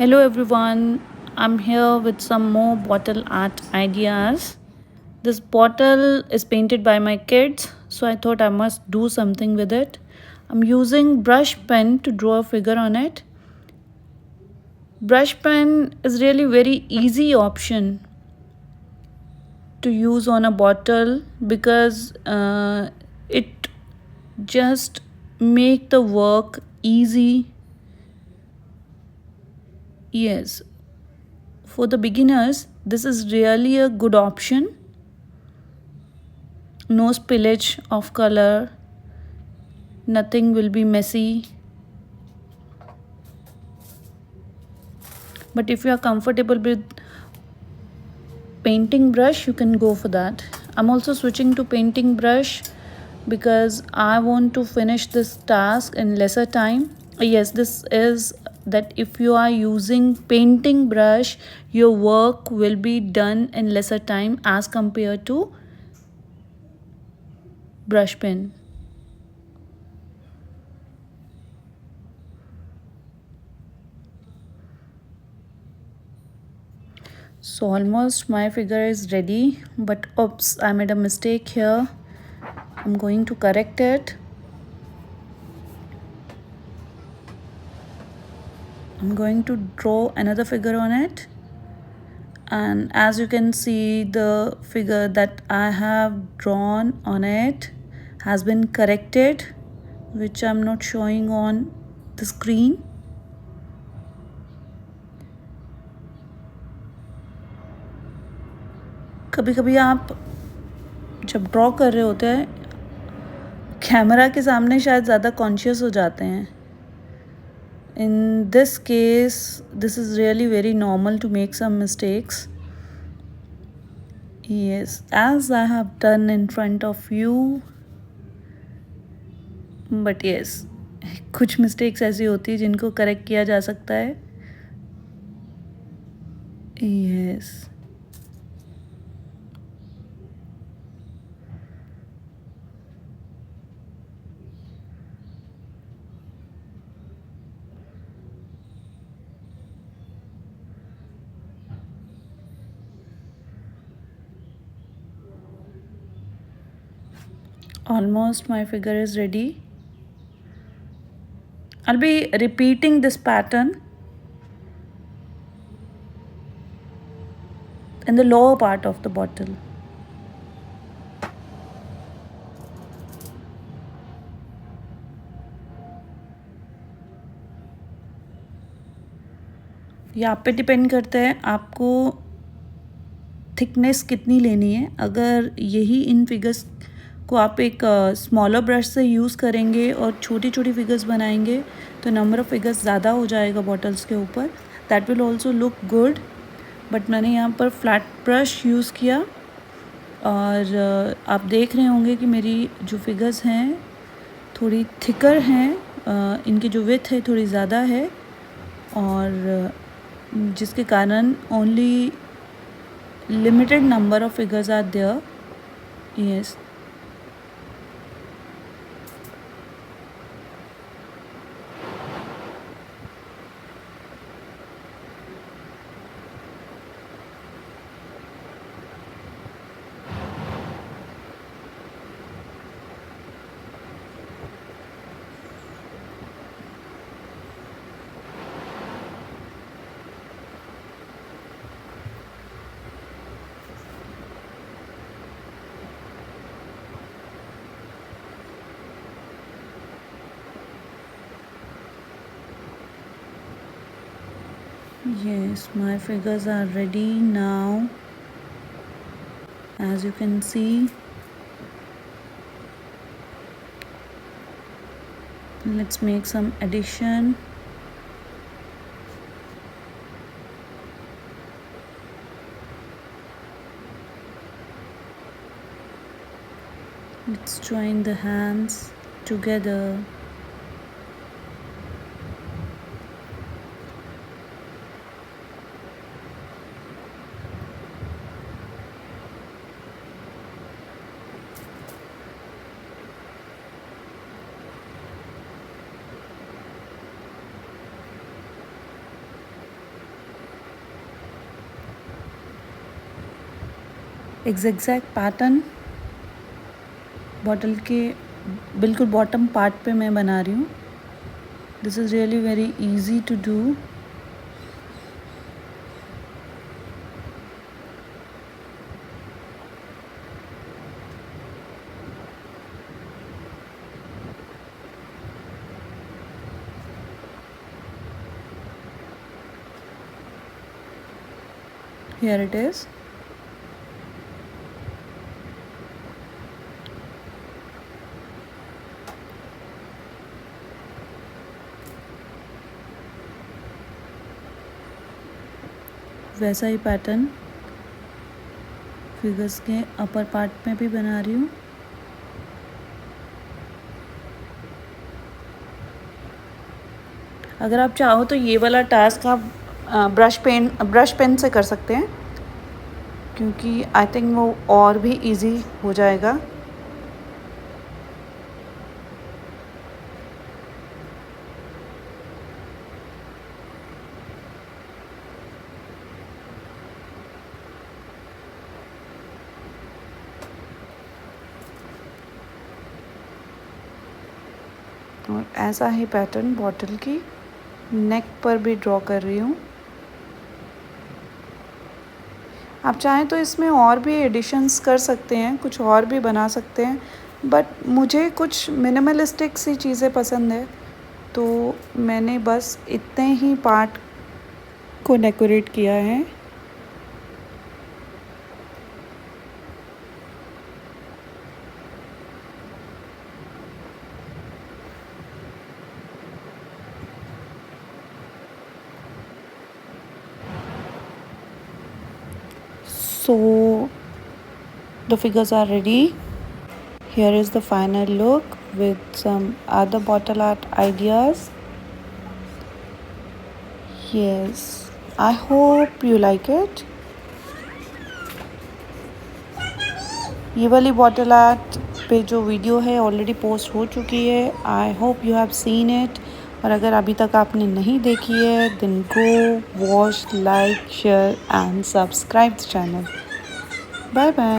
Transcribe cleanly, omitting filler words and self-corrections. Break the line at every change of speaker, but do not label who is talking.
Hello everyone, I'm here with some more bottle art ideas. This bottle is painted by my kids, so I thought I must do something with it. I'm using brush pen to draw a figure on it. Brush pen is really very easy option to use on a bottle because it just make the work easy. Yes, for the beginners, this is really a good option. No spillage of color, nothing will be messy. But if you are comfortable with painting brush, you can go for that. I'm also switching to painting brush because I want to finish this task in lesser time. Yes, this is that if you are using painting brush, your work will be done in lesser time as compared to brush pen. So almost my figure is ready, but oops, I made a mistake here. I'm going to correct it. I'm going to draw another figure on it, and as you can see, the figure that I have drawn on it has been corrected, which I'm not showing on the screen. कभी कभी आप जब draw कर रहे होते हैं camera के सामने शायद ज़्यादा कॉन्शियस हो जाते हैं. In this case, this is really very normal to make some mistakes. Yes, as I have done in front of you. But yes, कुछ मिस्टेक्स ऐसी होती है जिनको करेक्ट किया जा सकता है. Yes. Almost my figure is ready. I'll be repeating this pattern in the lower part of the bottle. ये आप पे डिपेंड करता है आपको थिकनेस कितनी लेनी है. अगर यही इन फिगर्स को आप एक स्मॉलर ब्रश से यूज़ करेंगे और छोटी छोटी फिगर्स बनाएंगे तो नंबर ऑफ़ फिगर्स ज़्यादा हो जाएगा बॉटल्स के ऊपर. That will also look good. But मैंने यहाँ पर फ्लैट ब्रश यूज़ किया और आप देख रहे होंगे कि मेरी जो फिगर्स हैं थोड़ी थिकर हैं. इनकी जो विड्थ है थोड़ी ज़्यादा है और जिसके कारण only limited number of figures are there. Yes. Yes, my figures are ready now. As you can see, let's make some addition. Let's join the hands together. एक zigzag पैटर्न बॉटल के बिल्कुल बॉटम पार्ट पे मैं बना रही हूँ. This is really very easy to do. Here it is. वैसा ही pattern figures के अपर पार्ट में भी बना रही हूँ. अगर आप चाहो तो ये वाला टास्क आप ब्रश पेन से कर सकते हैं, क्योंकि आई थिंक वो और भी इजी हो जाएगा. और ऐसा ही पैटर्न बॉटल की नेक पर भी ड्रॉ कर रही हूँ. आप चाहें तो इसमें और भी एडिशंस कर सकते हैं, कुछ और भी बना सकते हैं, बट मुझे कुछ मिनिमलिस्टिक सी चीज़ें पसंद है, तो मैंने बस इतने ही पार्ट को डेकोरेट किया है. So the figures are ready. Here is the final look with some other bottle art ideas. Yes, I hope you like it. ये वाली बॉटल आर्ट पे जो वीडियो है ऑलरेडी पोस्ट हो चुकी है. I hope you have seen it. और अगर अभी तक आपने नहीं देखी है then go watch, like, share and subscribe the channel. Bye bye.